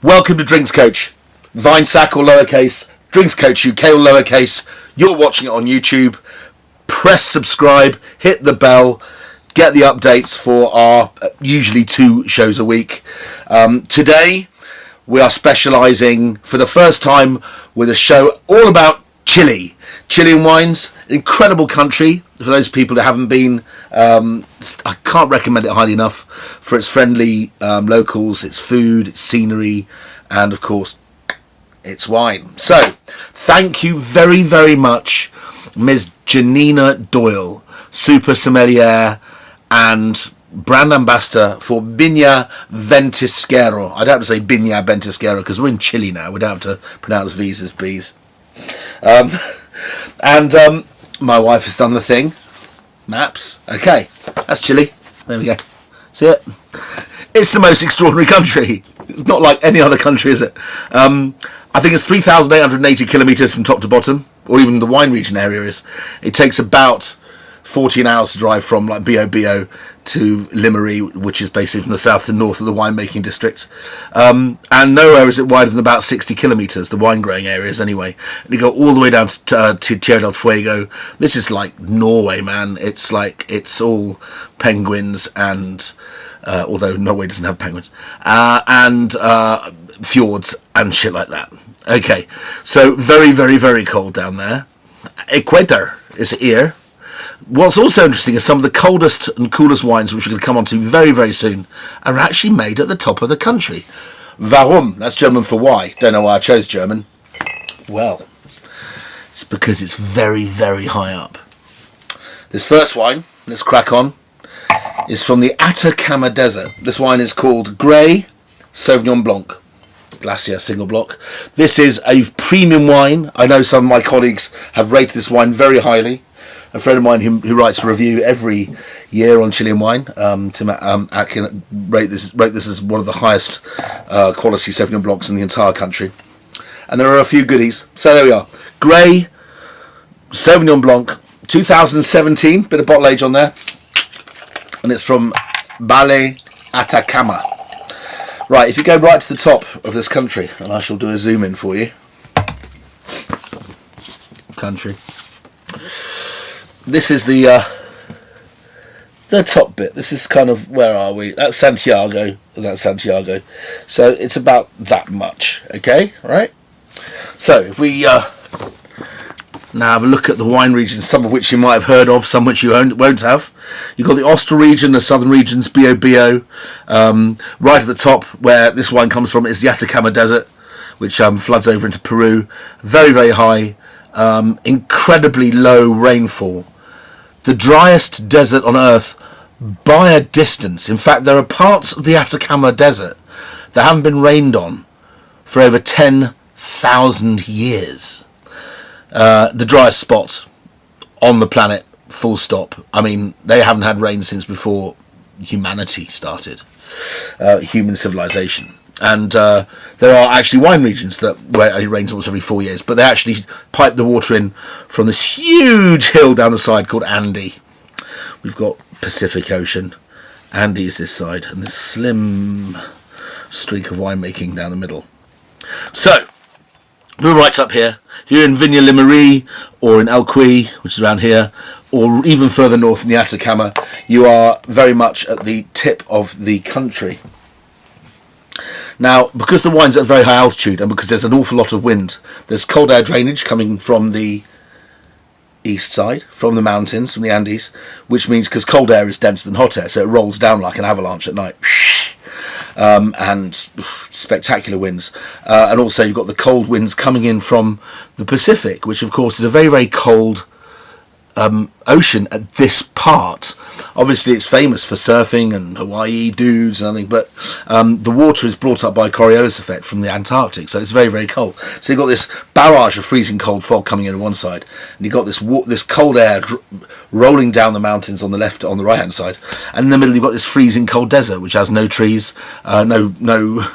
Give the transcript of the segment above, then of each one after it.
Welcome to Drinks Coach. Vinesack or lowercase, Drinks Coach UK or lowercase. You're watching it on YouTube. Press subscribe, hit the bell, get the updates for our usually 2 shows a week. Today we are specialising for the first time with a show all about Chile. Chilean wines, incredible country. For those people that haven't been, I can't recommend it highly enough for its friendly locals, its food, its scenery, and of course, its wine. So, thank you very, very much, Ms. Janina Doyle, super sommelier and brand ambassador for Viñas Ventisquero. I don't have to say Viñas Ventisquero because we're in Chile now. We don't have to pronounce V's as B's. And my wife has done the thing. Maps. Okay, that's Chile. There we go. See it? It's the most extraordinary country. It's not like any other country, is it? I think it's 3,880 kilometres from top to bottom, or even the wine region area is. It takes about 14 hours to drive from like Bio to Limery, which is basically from the south to north of the winemaking district. And nowhere is it wider than about 60 kilometres, the wine growing areas anyway. And you go all the way down to Tierra del Fuego. This is like Norway, man. It's like, it's all penguins and, although Norway doesn't have penguins, and fjords and shit like that. Okay, so very, very, very cold down there. Equator is here. What's also interesting is some of the coldest and coolest wines, which we're going to come on to very, very soon, are actually made at the top of the country. Warum? That's German for why. Don't know why I chose German. Well, it's because it's very, very high up. This first wine, let's crack on, is from the Atacama Desert. This wine is called Grey Sauvignon Blanc. Glacier single block. This is a premium wine. I know some of my colleagues have rated this wine very highly. A friend of mine who writes a review every year on Chilean wine, Tim Atkin, rate this as one of the highest quality Sauvignon Blancs in the entire country. And there are a few goodies. So there we are. Grey Sauvignon Blanc, 2017, bit of bottle age on there. And it's from Valle, Atacama. Right, if you go right to the top of this country, and I shall do a zoom in for you. Country. This is the top bit. This is kind of, where are we? That's Santiago, and that's Santiago. So it's about that much, okay? Right? So if we now have a look at the wine regions, some of which you might have heard of, some which you won't have. You've got the Austral region, the southern regions, Bio. Right at the top, where this wine comes from, is the Atacama Desert, which floods over into Peru. Very, very high, incredibly low rainfall. The driest desert on Earth by a distance. In fact, there are parts of the Atacama Desert that haven't been rained on for over 10,000 years. The driest spot on the planet, full stop. I mean, they haven't had rain since before humanity started, human civilization. And there are actually wine regions where it rains almost every 4 years, but they actually pipe the water in from this huge hill down the side called Andes. We've got Pacific Ocean, Andes this side, and this slim streak of winemaking down the middle. So, we're right up here. If you're in Viña Limery or in El Cuy, which is around here, or even further north in the Atacama, you are very much at the tip of the country. Now, because the wine's at a very high altitude and because there's an awful lot of wind, there's cold air drainage coming from the east side, from the mountains, from the Andes, which means because cold air is denser than hot air, so it rolls down like an avalanche at night. And spectacular winds. And also you've got the cold winds coming in from the Pacific, which of course is a very, very cold ocean at this part. Obviously it's famous for surfing and Hawaii dudes and everything, but the water is brought up by Coriolis effect from the Antarctic, so it's very, very cold. So you've got this barrage of freezing cold fog coming in on one side, and you've got this cold air rolling down the mountains on the left, on the right hand side, and in the middle you've got this freezing cold desert which has no trees, no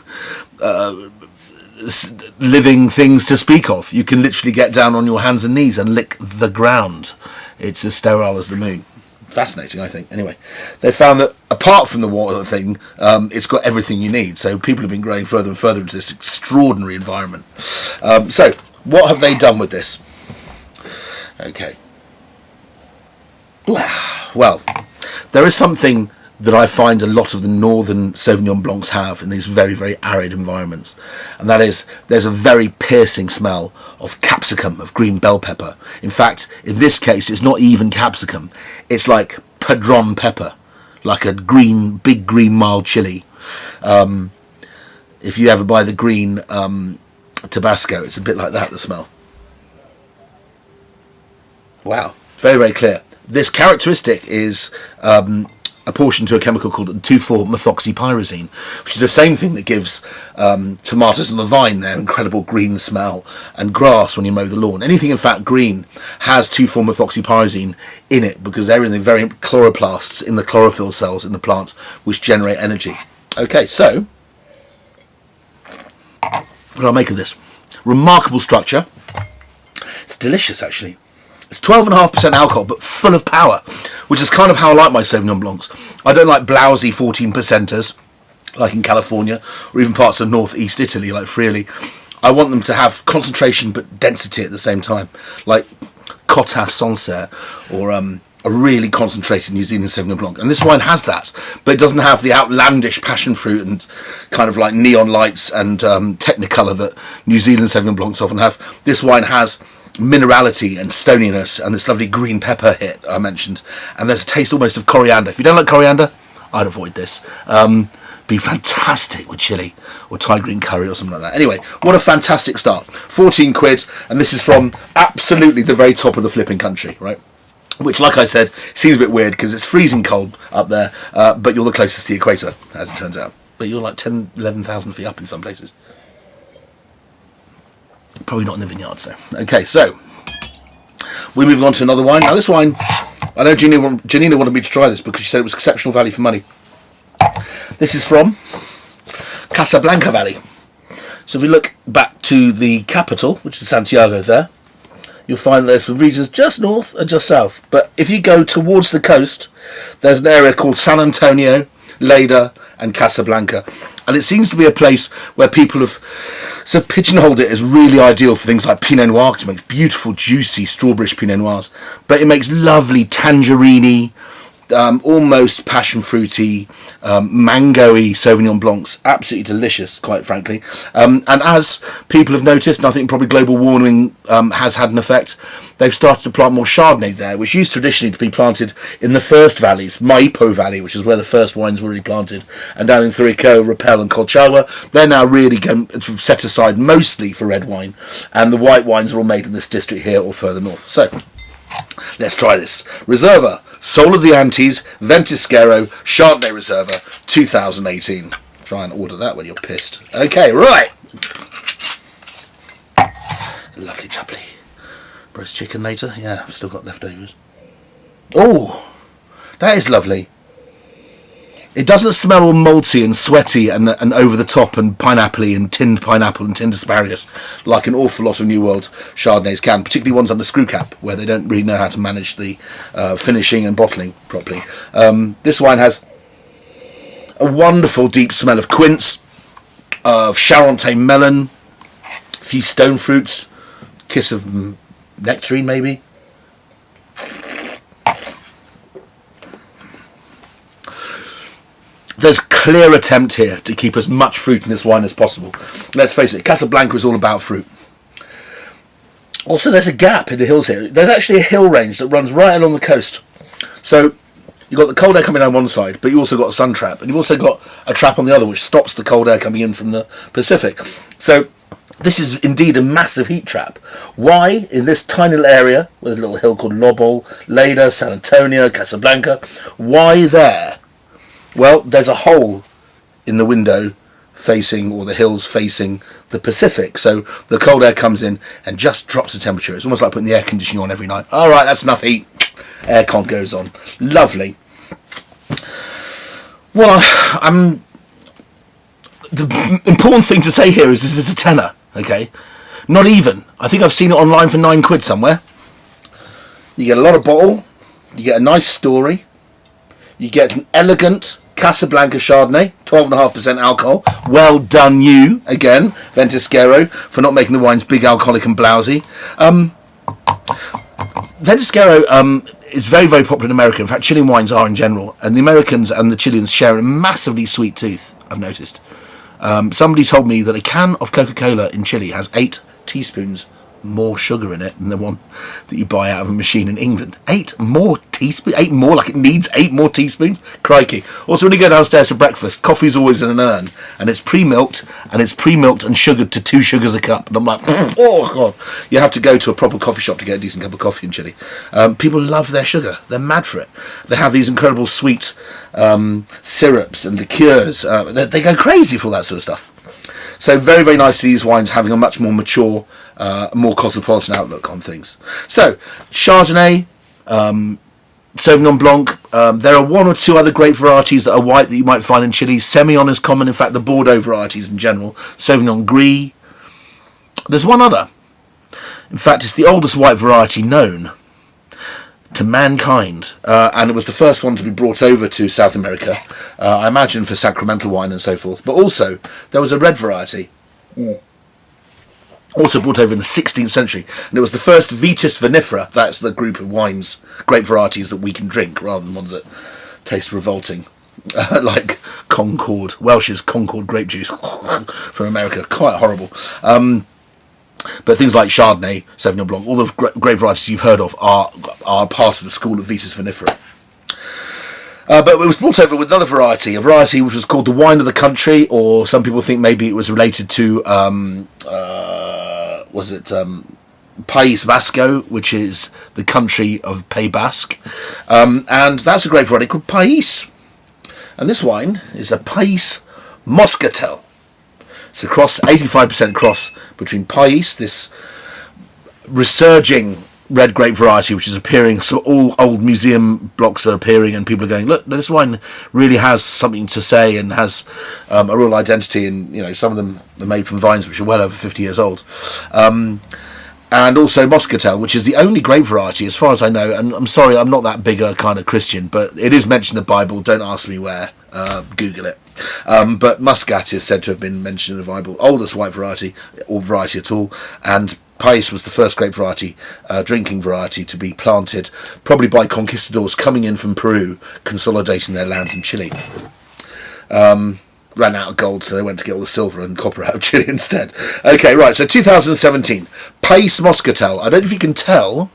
living things to speak of. You can literally get down on your hands and knees and lick the ground. It's as sterile as the moon. Fascinating, I think. Anyway, they found that apart from the water thing, it's got everything you need. So people have been growing further and further into this extraordinary environment. So what have they done with this? Okay. Well, there is something that I find a lot of the northern Sauvignon Blancs have in these very, very arid environments. And that is, there's a very piercing smell of capsicum, of green bell pepper. In fact, in this case, it's not even capsicum. It's like padron pepper, like a green, big green mild chili. If you ever buy the green Tabasco, it's a bit like that, the smell. Wow, very, very clear. This characteristic is apportioned to a chemical called 2,4-methoxypyrazine, which is the same thing that gives tomatoes on the vine their incredible green smell, and grass when you mow the lawn. Anything, in fact, green has 2,4-methoxypyrazine in it, because they're in the very chloroplasts in the chlorophyll cells in the plant, which generate energy. Okay, so what do I make of this? Remarkable structure. It's delicious, actually. It's 12.5% alcohol, but full of power, which is kind of how I like my Sauvignon Blancs. I don't like blousy 14%ers, like in California, or even parts of northeast Italy, like Friuli. I want them to have concentration but density at the same time, like Cottas Sancerre, or a really concentrated New Zealand Sauvignon Blanc. And this wine has that, but it doesn't have the outlandish passion fruit and kind of like neon lights and technicolor that New Zealand Sauvignon Blancs often have. This wine has minerality and stoniness and this lovely green pepper hit I mentioned, and there's a taste almost of coriander. If you don't like coriander, I'd avoid this. Be fantastic with chili or Thai green curry or something like that. Anyway, what a fantastic start. 14 quid, and this is from absolutely the very top of the flipping country, right? Which, like I said, seems a bit weird because it's freezing cold up there, but you're the closest to the equator, as it turns out. But you're like 10, 11,000 feet up in some places. Probably not in the vineyards though. Okay, so we move on to another wine. Now this wine, I know Janina wanted me to try this because she said it was exceptional value for money. This is from Casablanca Valley. So if we look back to the capital, which is Santiago there, you'll find there's some regions just north and just south. But if you go towards the coast, there's an area called San Antonio, Lleida and Casablanca. And it seems to be a place where people have sort of pigeonholed it as really ideal for things like Pinot Noir, because it makes beautiful, juicy, strawberry Pinot Noirs. But it makes lovely tangerine-y, almost passion fruity, mango-y Sauvignon Blancs. Absolutely delicious, quite frankly. And as people have noticed, and I think probably global warming has had an effect, they've started to plant more Chardonnay there, which used traditionally to be planted in the first valleys, Maipo Valley, which is where the first wines were really planted, and down in Thurico, Rapel and Colchagua. They're now really set aside mostly for red wine, and the white wines are all made in this district here or further north. So, let's try this. Reserva, Soul of the Andes, Ventisquero, Chardonnay Reserva, 2018. Try and order that when you're pissed. Okay, right. Lovely jubbly. Roast chicken later. Yeah, I've still got leftovers. Oh, that is lovely. It doesn't smell all malty and sweaty and over the top and pineapple-y and tinned pineapple and tinned asparagus like an awful lot of New World Chardonnays can, particularly ones under screw cap where they don't really know how to manage the finishing and bottling properly. This wine has a wonderful deep smell of quince, of Charente melon, a few stone fruits, kiss of nectarine maybe. There's clear attempt here to keep as much fruit in this wine as possible. Let's face it, Casablanca is all about fruit. Also, there's a gap in the hills here. There's actually a hill range that runs right along the coast. So you've got the cold air coming down one side, but you also got a sun trap, and you've also got a trap on the other which stops the cold air coming in from the Pacific. So this is indeed a massive heat trap. Why, in this tiny little area, with a little hill called Lobol, Lleida, San Antonio, Casablanca, why there? Well, there's a hole in the window facing, or the hills facing, the Pacific. So the cold air comes in and just drops the temperature. It's almost like putting the air conditioning on every night. All right, that's enough heat. Aircon goes on. Lovely. Well, the important thing to say here is this is a tenner, okay? Not even. I think I've seen it online for 9 quid somewhere. You get a lot of bottle. You get a nice story. You get an elegant, Casablanca Chardonnay, 12.5% alcohol. Well done you, again, Ventisquero, for not making the wines big, alcoholic and blousy. Ventisquero is very, very popular in America. In fact, Chilean wines are in general. And the Americans and the Chileans share a massively sweet tooth, I've noticed. Somebody told me that a can of Coca-Cola in Chile has 8 teaspoons more sugar in it than the one that you buy out of a machine in England. 8 more teaspoons? 8 more, like it needs 8 more teaspoons? Crikey. Also, when you go downstairs for breakfast, coffee's always in an urn, and it's pre-milked and sugared to 2 sugars a cup. And I'm like, oh God. You have to go to a proper coffee shop to get a decent cup of coffee in Chile. People love their sugar. They're mad for it. They have these incredible sweet syrups and liqueurs. They go crazy for all that sort of stuff. So very, very nice to these wines having a much more mature, more cosmopolitan outlook on things. So, Chardonnay, Sauvignon Blanc. There are 1 or 2 other grape varieties that are white that you might find in Chile. Semillon is common. In fact, the Bordeaux varieties in general. Sauvignon Gris. There's one other. In fact, it's the oldest white variety known to mankind, and it was the first one to be brought over to South America, I imagine for sacramental wine and so forth. But also, there was a red variety, also brought over in the 16th century, and it was the first Vitis vinifera. That's the group of wines, grape varieties that we can drink, rather than ones that taste revolting, like Concord, Welsh's Concord grape juice from America, quite horrible. But things like Chardonnay, Sauvignon Blanc, all the grape varieties you've heard of are part of the school of Vitis vinifera. But it was brought over with another variety, a variety which was called the wine of the country, or some people think maybe it was related to, País Vasco, which is the country of Pays Basque. And that's a grape variety called País. And this wine is a País Moscatel. It's a cross, 85% cross between País, this resurging red grape variety which is appearing, so all old museum blocks are appearing and people are going, look, this wine really has something to say and has a real identity, and you know, some of them are made from vines which are well over 50 years old. And also Moscatel, which is the only grape variety, as far as I know, and I'm sorry, I'm not that big a kind of Christian, but it is mentioned in the Bible, don't ask me where, Google it. But Muscat is said to have been mentioned in the Bible, oldest white variety, or variety at all, and País was the first grape variety, drinking variety, to be planted, probably by conquistadors coming in from Peru, consolidating their lands in Chile. Ran out of gold, so they went to get all the silver and copper out of Chile instead. Okay, right, so 2017, País Moscatel. I don't know if you can tell,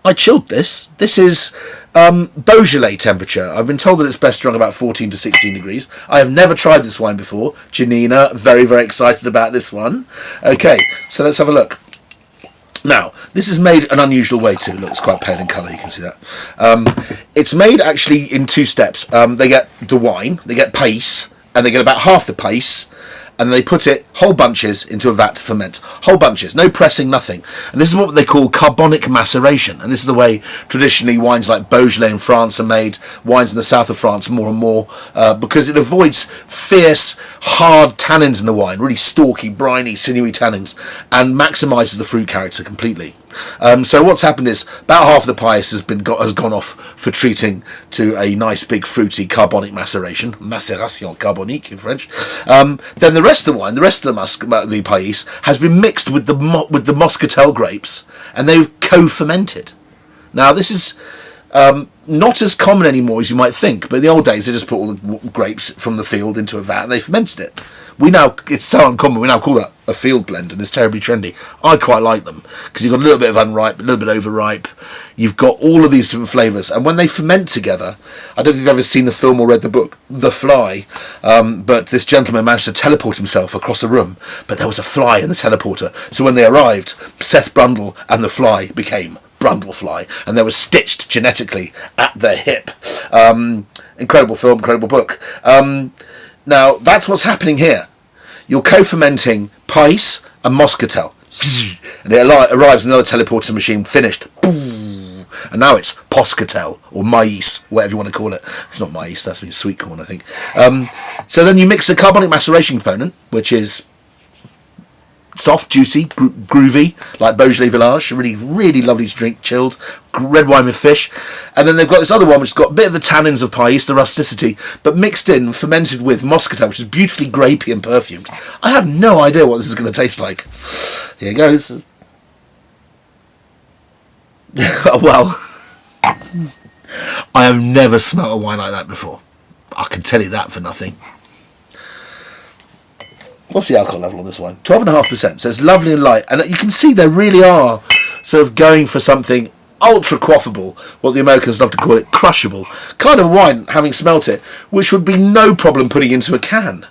I chilled this. This is Beaujolais temperature. I've been told that it's best drunk about 14 to 16 degrees. I have never tried this wine before. Janina, very, very excited about this one. Okay, so let's have a look. Now, this is made an unusual way too. Look, it's quite pale in colour, you can see that. It's made actually in 2 steps. They get the wine, they get País, and they get about half the País, and they put it whole bunches into a vat to ferment. Whole bunches, no pressing, nothing. And this is what they call carbonic maceration. And this is the way traditionally wines like Beaujolais in France are made, wines in the south of France more and more, because it avoids fierce, hard tannins in the wine, really stalky, briny, sinewy tannins, and maximises the fruit character completely. So what's happened is about half of the País has gone off for treating to a nice big fruity carbonic maceration, macération carbonique in French. Then the rest of the wine, the rest of the País, has been mixed with the Moscatel grapes, and they've co-fermented. Now this is not as common anymore as you might think, but in the old days they just put all the grapes from the field into a vat and they fermented it. It's so uncommon, we now call that a field blend, and it's terribly trendy. I quite like them, because you've got a little bit of unripe, a little bit overripe, you've got all of these different flavours, and when they ferment together, I don't know if you've ever seen the film or read the book, The Fly, but this gentleman managed to teleport himself across a room, but there was a fly in the teleporter, so when they arrived, Seth Brundle and the fly became Brundlefly, and they were stitched genetically at their hip. Incredible film, incredible book. Now, that's what's happening here. You're co-fermenting País and Moscatel. And it arrives in another teleporter machine, finished. And now it's Poscatel, or Maïs, whatever you want to call it. It's not Maïs, that's sweet corn, I think. So then you mix the carbonic maceration component, which is soft, juicy, groovy, like Beaujolais Village. Really, really lovely to drink, chilled. Red wine with fish. And then they've got this other one which has got a bit of the tannins of País, the rusticity, but mixed in, fermented with Moscatel, which is beautifully grapey and perfumed. I have no idea what this is going to taste like. Here goes. Well, I have never smelt a wine like that before. I can tell you that for nothing. What's the alcohol level on this wine? 12.5%. So it's lovely and light. And you can see they really are sort of going for something ultra quaffable, what the Americans love to call it, crushable. Kind of wine, having smelt it, which would be no problem putting into a can.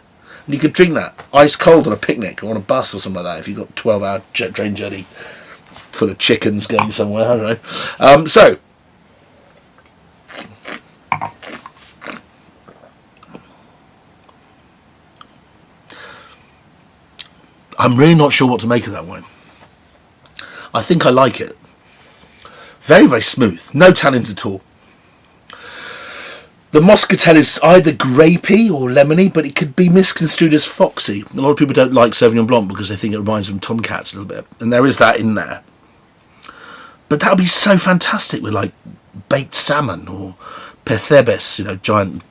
And you could drink that ice cold on a picnic or on a bus or something like that if you've got a 12-hour train journey full of chickens going somewhere. I don't know. So, I'm really not sure what to make of that wine. I think I like it. Very, very smooth. No tannins at all. The Moscatel is either grapey or lemony, but it could be misconstrued as foxy. A lot of people don't like Sauvignon Blanc because they think it reminds them of tomcats a little bit. And there is that in there. But that would be so fantastic with like baked salmon or percebes, you know, giant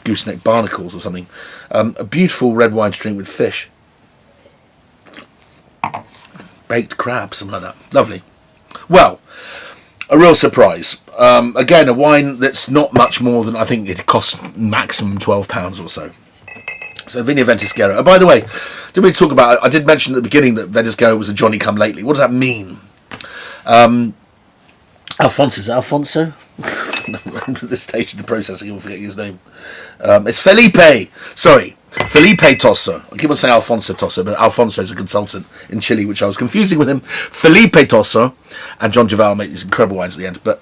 gooseneck barnacles or something. A beautiful red wine to drink with fish. Baked crab, something like that. Lovely. Well, a real surprise. Again, a wine that's not much more than, I think it costs maximum £12 or so. So Viñas of Ventisquero. Oh, by the way, did we talk about, I did mention at the beginning that Ventisquero was a Johnny come lately. What does that mean? Alfonso, is it Alfonso? At this stage of the process, I keep on forgetting his name. It's Felipe. Sorry. Felipe Tosso. I keep on saying Alfonso Tosso, but Alfonso is a consultant in Chile, which I was confusing with him. Felipe Tosso and John Javal make these incredible wines at the end. But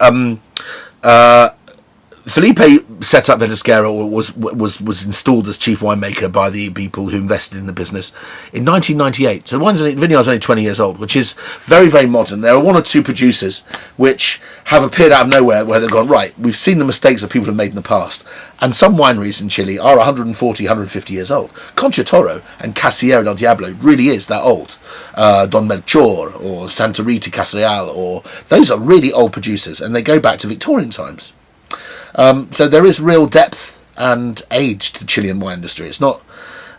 Felipe set up Ventisquero, or was installed as chief winemaker by the people who invested in the business in 1998. So the vineyard's only 20 years old, which is very, very modern. There are one or two producers which have appeared out of nowhere where they've gone, right, we've seen the mistakes that people have made in the past. And some wineries in Chile are 140, 150 years old. Concha Toro and Casillero del Diablo really is that old. Don Melchor or Santa Rita Casreal, or those are really old producers, and they go back to Victorian times. So there is real depth and age to the Chilean wine industry. It's not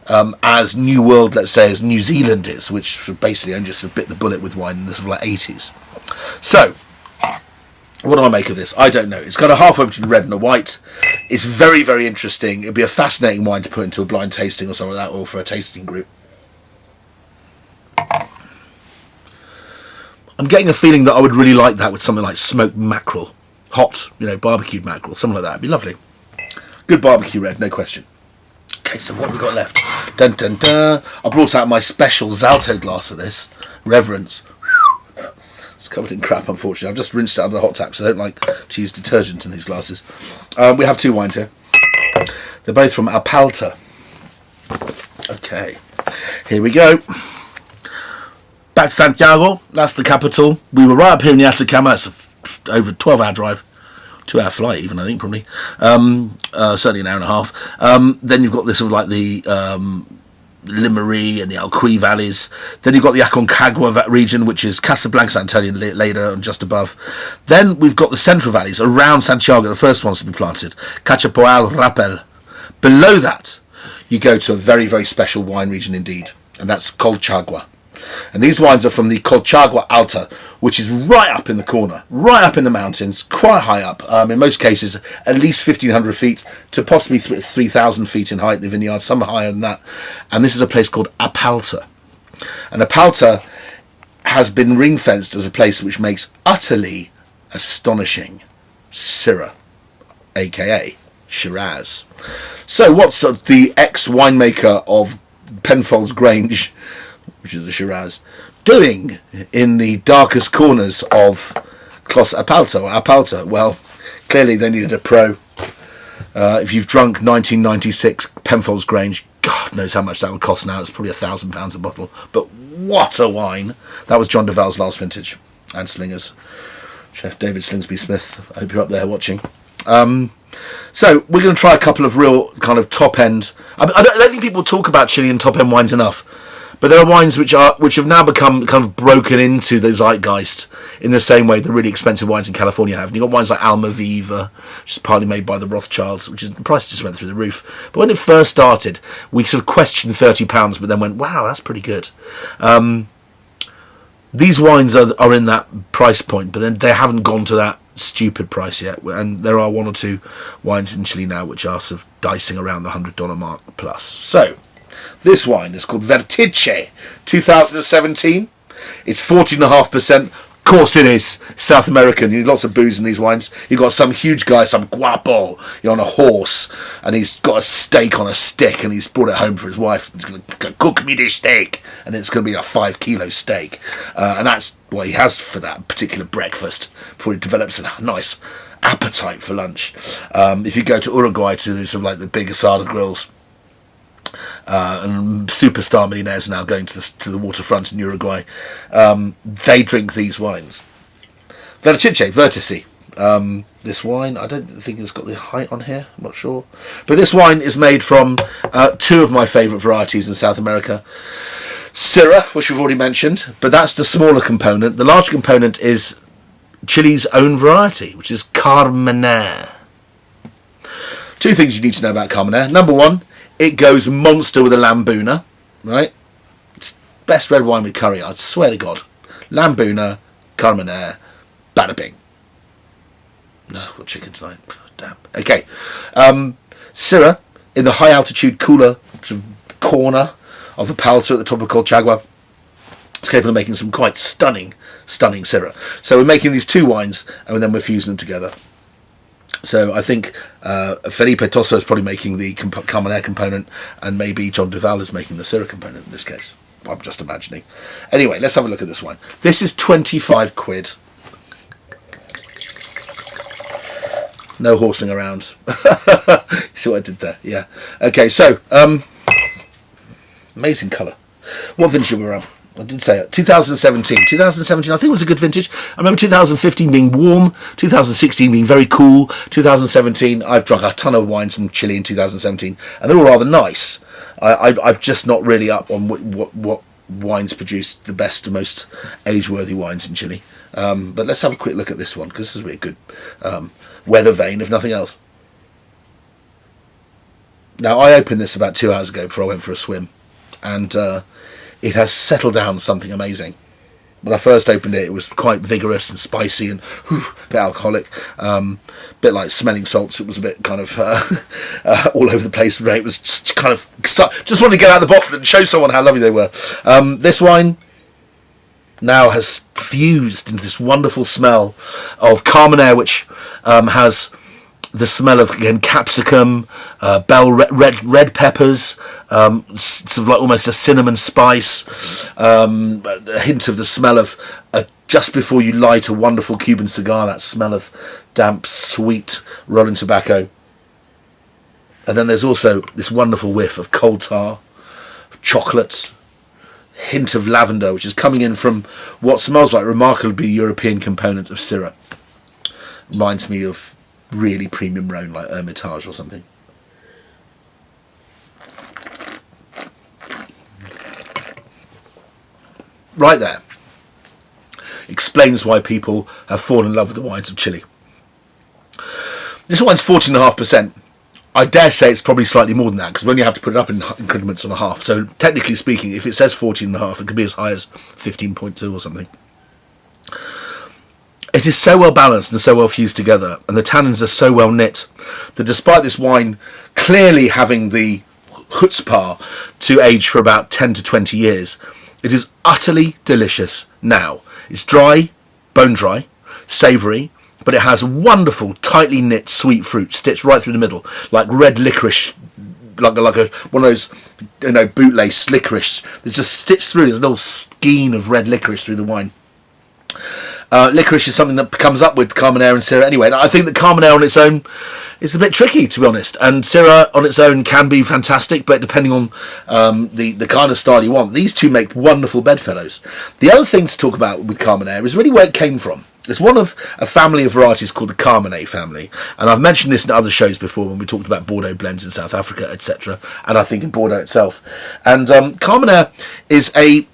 as New World, let's say, as New Zealand is, which basically only just bit the bullet with wine in the sort of like 80s. So, what do I make of this? I don't know. It's got a halfway between red and a white. It's very, very interesting. It'd be a fascinating wine to put into a blind tasting or something like that, or for a tasting group. I'm getting a feeling that I would really like that with something like smoked mackerel. Hot, you know, barbecued mackerel, something like that. It'd be lovely. Good barbecue red, no question. Okay, so what have we got left? Dun dun dun. I brought out my special Zalto glass for this. Reverence. It's covered in crap, unfortunately. I've just rinsed it out of the hot tap, so I don't like to use detergent in these glasses. We have two wines here. They're both from Apalta. Okay, here we go. Back to Santiago, that's the capital. We were right up here in the Atacama. It's over a 12-hour drive. 2-hour flight even, I think, probably. Certainly an hour and a half. Then you've got this sort of like the Limery and the Alcuí valleys. Then you've got the Aconcagua region, which is Casablanca, San Antonio, later and just above. Then we've got the central valleys around Santiago, the first ones to be planted. Cachapoal, Rapel. Below that, you go to a very, very special wine region indeed, and that's Colchagua. And these wines are from the Colchagua Alta, which is right up in the corner, right up in the mountains, quite high up. In most cases, at least 1,500 feet to possibly 3,000 feet in height, the vineyard, some higher than that. And this is a place called Apalta. And Apalta has been ring-fenced as a place which makes utterly astonishing Syrah, a.k.a. Shiraz. So what's the ex-winemaker of Penfolds Grange, which is the Shiraz, doing in the darkest corners of Clos Apalta or Apalta? Well, clearly they needed a pro. If you've drunk 1996 Penfolds Grange, God knows how much that would cost now. It's probably £1,000 a bottle. But what a wine! That was John Duval's last vintage, and Slinger's. Chef David Slingsby Smith, I hope you're up there watching. So we're going to try a couple of real kind of top end. I don't think people talk about Chilean top end wines enough. But there are wines which have now become kind of broken into the zeitgeist in the same way the really expensive wines in California have. And you've got wines like Almaviva, which is partly made by the Rothschilds, which is, the price just went through the roof. But when it first started, we sort of questioned £30, but then went, wow, that's pretty good. These wines are in that price point, but then they haven't gone to that stupid price yet. And there are one or two wines in Chile now which are sort of dicing around the $100 mark plus. So, this wine is called Ventice 2017. It's 14.5%. Of course it is. South American. You need lots of booze in these wines. You've got some huge guy, some guapo, you're on a horse, and he's got a steak on a stick, and he's brought it home for his wife. He's going to cook me this steak, and it's going to be a 5-kilo steak. And that's what he has for that particular breakfast before he develops a nice appetite for lunch. If you go to Uruguay to sort of like the big asada grills, and superstar millionaires now going to the waterfront in Uruguay, they drink these wines. Ventice. This wine, I don't think it's got the height on here, I'm not sure. But this wine is made from two of my favourite varieties in South America. Syrah, which we've already mentioned, but that's the smaller component. The larger component is Chile's own variety, which is Carmenère. Two things you need to know about Carmenère. Number one, it goes monster with a Lambuna, right? It's best red wine with curry, I swear to God. Lambuna, Carmenère, bada bing. No, I've got chicken tonight. Damn. Okay. Syrah, in the high altitude cooler sort of corner of Apalta at the top of Colchagua, it's capable of making some quite stunning Syrah. So we're making these two wines, and then we're fusing them together. So I think Felipe Tosso is probably making the Carmenère component, and maybe John Duval is making the Syrah component in this case. I'm just imagining. Anyway, let's have a look at this wine. This is 25 quid. No horsing around. You see what I did there? Yeah. Okay, so, amazing colour. What vintage are we on? I did say it. 2017. 2017, I think it was a good vintage. I remember 2015 being warm, 2016 being very cool, 2017, I've drunk a ton of wines from Chile in 2017, and they're all rather nice. I'm just not really up on what wines produce the best and most age-worthy wines in Chile. But let's have a quick look at this one, because this is really good weather vane, if nothing else. Now, I opened this about 2 hours ago before I went for a swim, and it has settled down something amazing. When I first opened it, it was quite vigorous and spicy and a bit alcoholic, bit like smelling salts. It was a bit kind of all over the place. It was just kind of just wanted to get out of the bottle and show someone how lovely they were. This wine now has fused into this wonderful smell of Carmenère, which has the smell of, again, capsicum, bell red peppers, sort of like almost a cinnamon spice, a hint of the smell of, just before you light a wonderful Cuban cigar, that smell of damp, sweet rolling tobacco. And then there's also this wonderful whiff of coal tar, chocolate, hint of lavender, which is coming in from what smells like a remarkably European component of Syrah. Reminds me of really premium Rhone, like Hermitage or something. Right there explains why people have fallen in love with the wines of Chile. This wine's 14.5%. I dare say it's probably slightly more than that, because we only have to put it up in increments on a half. So technically speaking, if it says 14.5, it could be as high as 15.2 or something. It is so well balanced and so well fused together, and the tannins are so well knit, that despite this wine clearly having the chutzpah to age for about 10 to 20 years, it is utterly delicious now. It's dry, bone dry, savoury, but it has wonderful, tightly knit sweet fruit stitched right through the middle, like red licorice, like one of those, bootlace licorice. It's just stitched through. There's a little skein of red licorice through the wine. Licorice is something that comes up with Carmenère and Syrah anyway. And I think that Carmenère on its own is a bit tricky, to be honest. And Syrah on its own can be fantastic, but depending on the kind of style you want, these two make wonderful bedfellows. The other thing to talk about with Carmenère is really where it came from. It's one of a family of varieties called the Carmenère family, and I've mentioned this in other shows before when we talked about Bordeaux blends in South Africa, etc., and I think in Bordeaux itself. And Carmenère is a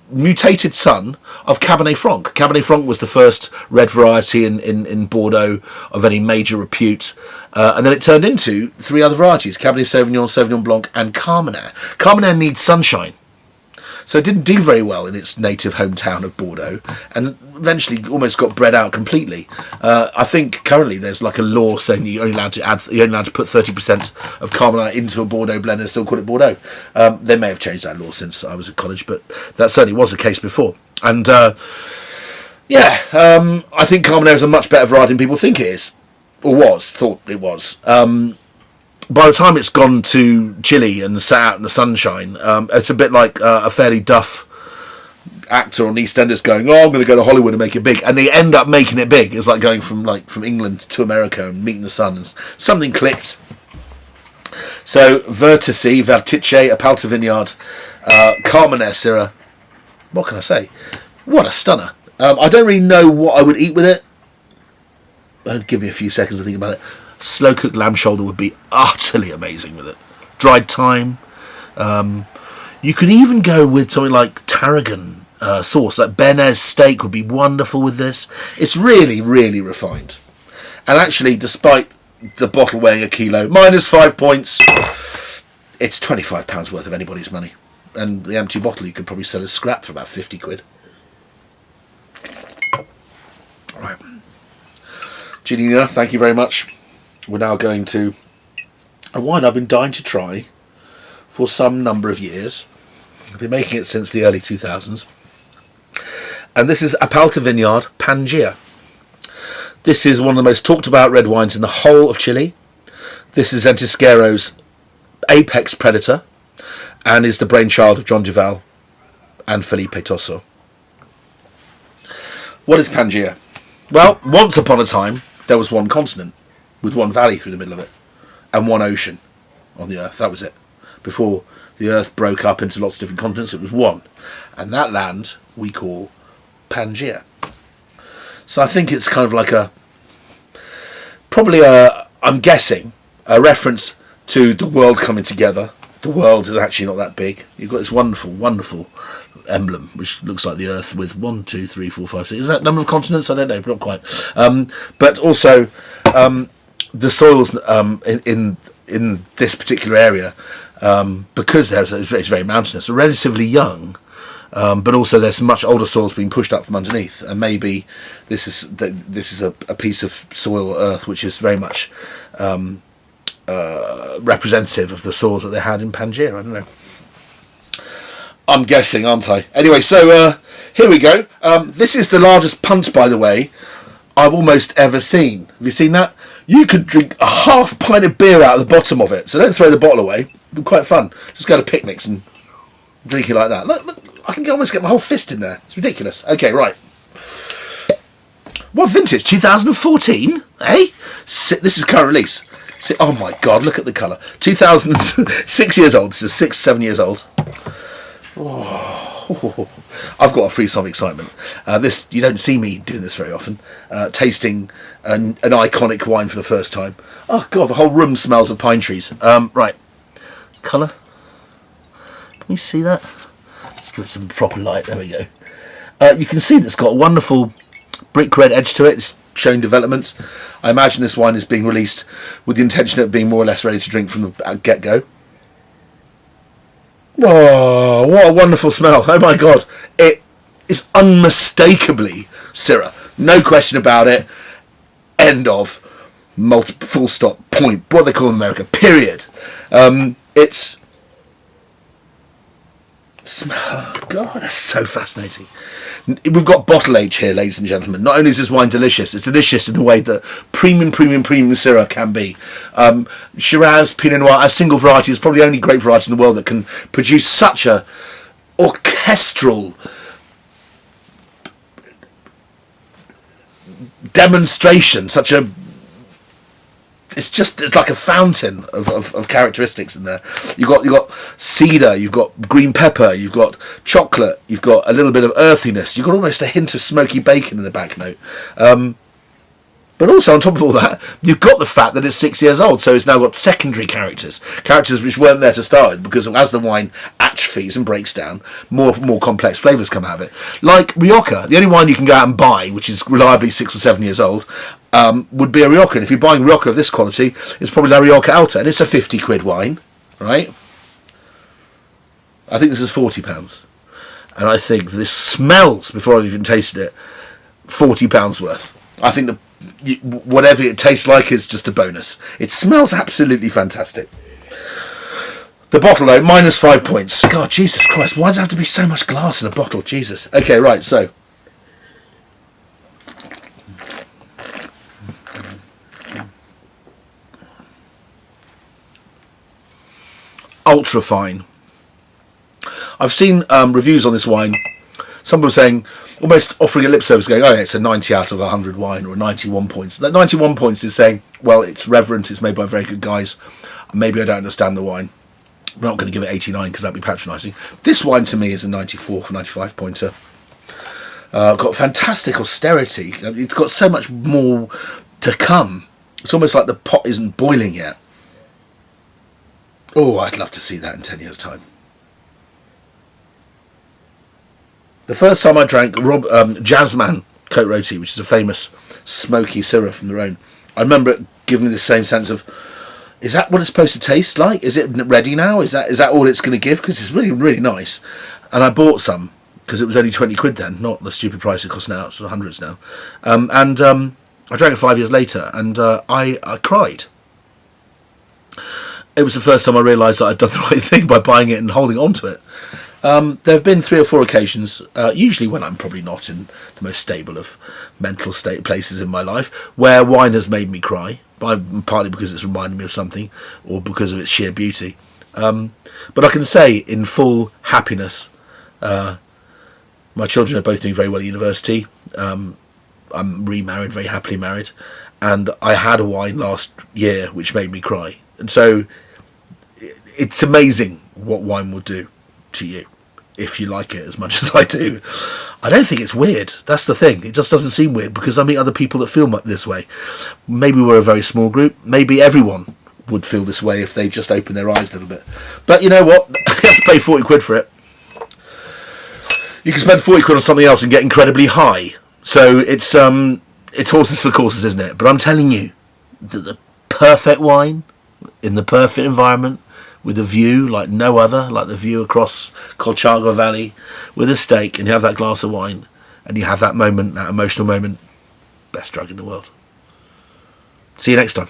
mutated son of Cabernet Franc. Cabernet Franc was the first red variety in Bordeaux of any major repute, and then it turned into three other varieties: Cabernet Sauvignon, Sauvignon Blanc, and Carmenère. Carmenère needs sunshine, so it didn't do very well in its native hometown of Bordeaux, and eventually almost got bred out completely. I think currently there's like a law saying that you're only allowed to put 30% of Carmenère into a Bordeaux blend and still call it Bordeaux. They may have changed that law since I was at college, but that certainly was the case before. And I think Carmenère is a much better variety than people think it is, or thought it was. By the time it's gone to Chile and sat out in the sunshine, it's a bit like a fairly duff actor on EastEnders going, "Oh, I'm going to go to Hollywood and make it big," and they end up making it big. It's like going from England to America and meeting the sun, and something clicked. So Ventice, Apalta Vineyard, Carmenère Syrah. What can I say? What a stunner! I don't really know what I would eat with it. Give me a few seconds to think about it. Slow cooked lamb shoulder would be utterly amazing with it. Dried thyme. You could even go with something like tarragon sauce. Like béarnaise steak would be wonderful with this. It's really, really refined. And actually, despite the bottle weighing a kilo, -5 points, it's £25 worth of anybody's money. And the empty bottle you could probably sell as scrap for about 50 quid. All right. Janina, thank you very much. We're now going to a wine I've been dying to try for some number of years. I've been making it since the early 2000s. And this is Apalta Vineyard Pangea. This is one of the most talked about red wines in the whole of Chile. This is Ventisquero's apex predator and is the brainchild of John Duval and Felipe Tosso. What is Pangea? Well, once upon a time, there was one continent with one valley through the middle of it and one ocean on the earth. That was it. Before the earth broke up into lots of different continents, it was one. And that land we call Pangea. So I think it's kind of like I'm guessing, a reference to the world coming together. The world is actually not that big. You've got this wonderful, wonderful emblem, which looks like the Earth with 1, 2, 3, 4, 5, 6. Is that number of continents? I don't know, but not quite. But also, the soils in this particular area, because it's very mountainous, are relatively young. But also there's much older soils being pushed up from underneath, and maybe this is a piece of soil or earth which is very much representative of the soils that they had in Pangea. I don't know. I'm guessing, aren't I? Anyway, so here we go. This is the largest punt, by the way, I've almost ever seen. Have you seen that? You could drink a half pint of beer out of the bottom of it, so don't throw the bottle away. It'd be quite fun. Just go to picnics and drink it like that. Look, I can almost get my whole fist in there. It's ridiculous. Okay, right. What vintage? 2014? Eh? This is current release. Oh my God, look at the colour. 6 years old. This is 7 years old. Oh, I've got a free some excitement. This, you don't see me doing this very often. Tasting an iconic wine for the first time. Oh God, the whole room smells of pine trees. Right. Colour. Can you see that? Let's give it some proper light. There we go. You can see that it's got a wonderful brick red edge to it. It's showing development. I imagine this wine is being released with the intention of being more or less ready to drink from the get-go. Oh, what a wonderful smell. Oh my God. It is unmistakably Syrah. No question about it. End of. Full stop. Point. What they call in America. Period. It's... Oh God, that's so fascinating. We've got bottle age here, ladies and gentlemen. Not only is this wine delicious, it's delicious in the way that premium Syrah can be. Shiraz, Pinot Noir, a single variety, is probably the only grape variety in the world that can produce such a orchestral demonstration, such a it's like a fountain of characteristics in there. You've got cedar, you've got green pepper, you've got chocolate, you've got a little bit of earthiness, you've got almost a hint of smoky bacon in the back note. But also, on top of all that, you've got the fact that it's 6 years old, so it's now got secondary characters which weren't there to start with, because as the wine atrophies and breaks down, more complex flavours come out of it. Like Rioja, the only wine you can go out and buy, which is reliably 6 or 7 years old, would be a Rioja. And if you're buying Rioja of this quality, it's probably La Rioja Alta, and it's a 50 quid wine, right? I think this is £40. And I think this smells, before I've even tasted it, £40 worth. I think whatever it tastes like is just a bonus. It smells absolutely fantastic. The bottle though, -5 points. God, Jesus Christ, why does there have to be so much glass in a bottle? Jesus. Okay, right, so. Ultra fine. I've seen reviews on this wine. Some people saying, almost offering a lip service, going, oh yeah, it's a 90 out of 100 wine, or a 91 points. That 91 points is saying, well, it's reverent, it's made by very good guys. Maybe I don't understand the wine. I'm not going to give it 89 because that'd be patronising. This wine to me is a 94 for 95 pointer. Got fantastic austerity. It's got so much more to come. It's almost like the pot isn't boiling yet. Oh, I'd love to see that in 10 years' time. The first time I drank Jazzman Cote Roti, which is a famous smoky Syrah from the Rhone, I remember it giving me the same sense of, is that what it's supposed to taste like? Is it ready now? Is that all it's going to give? Because it's really, really nice. And I bought some, because it was only 20 quid then, not the stupid price it costs now, it's hundreds now. I drank it 5 years later, and I cried. It was the first time I realised that I'd done the right thing by buying it and holding on to it. There have been 3 or 4 occasions, usually when I'm probably not in the most stable of mental state places in my life, where wine has made me cry, partly because it's reminded me of something, or because of its sheer beauty. But I can say, in full happiness, my children are both doing very well at university. I'm remarried, very happily married, and I had a wine last year which made me cry. And so it's amazing what wine will do to you if you like it as much as I do. I don't think it's weird. That's the thing. It just doesn't seem weird because I meet other people that feel this way. Maybe we're a very small group. Maybe everyone would feel this way if they just opened their eyes a little bit. But you know what? You have to pay 40 quid for it. You can spend 40 quid on something else and get incredibly high. So it's horses for courses, isn't it? But I'm telling you that the perfect wine in the perfect environment, with a view like no other, like the view across Colchagua Valley, with a steak, and you have that glass of wine, and you have that moment, that emotional moment, best drug in the world. See you next time.